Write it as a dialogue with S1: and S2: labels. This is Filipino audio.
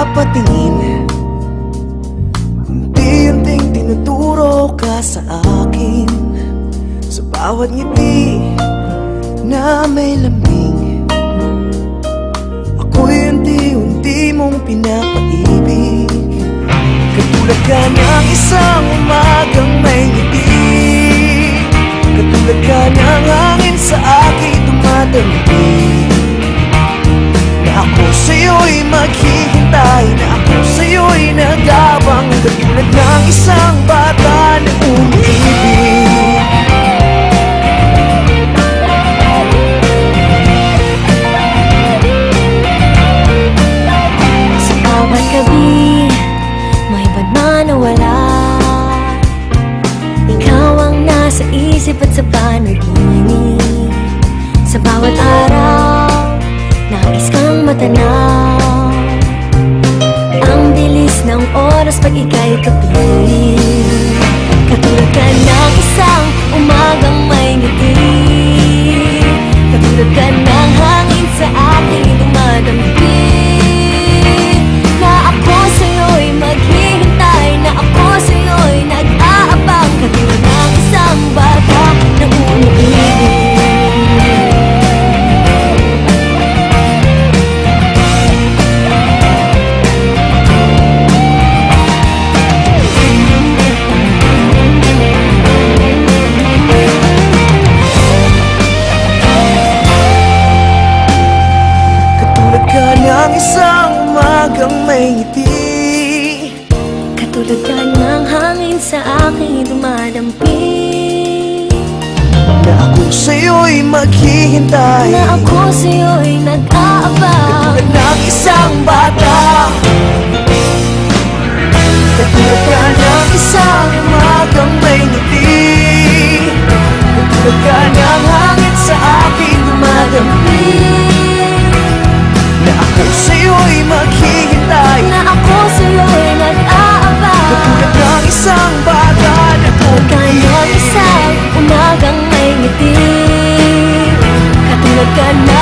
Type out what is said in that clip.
S1: napapatingin, unti-unting tinuturo ka sa akin. Sa bawat ngiti na may lambing, ako'y unti-unti mong pinapaibig. Katulad ka ng isang umagang may ngiti, katulad ka ng hangin sa aking dumadampi. Na ako sa'yo'y maghihintay, na ako sa'yo'y nag-aabang, katulad ng isang bata na umiibig.
S2: Sa bawat gabi, may ba't man o wala, ikaw ang nasa isip at sa panaginip. Sa bawat araw, nais kang matanaw, ang bilis ng oras pag ika'y kapiling. Katulad ka ng isang umagang may ngiti, katulad ka ng hangin sa aking dumadampi. Na ako sa'yo'y maghihintay, na ako sa'yo'y nag-aabang, katulad ng isang bata na umiibig.
S1: Isang umagang may ngiti,
S2: katulad ka ng hangin sa aking dumadampi.
S1: Na ako sa'yo'y maghihintay,
S2: na ako sa'yo'y nag-aabang,
S1: katulad ng isang bata. Katulad ka ng isang umagang may ngiti, katulad ka ng hangin sa aking dumadampi. Na ako sa'yo'y maghihintay,
S2: na ako sa'yo'y nag-aabang,
S1: katulad ng isang bata na
S2: katulad ka ng isang umagang may ngiti, katulad ka na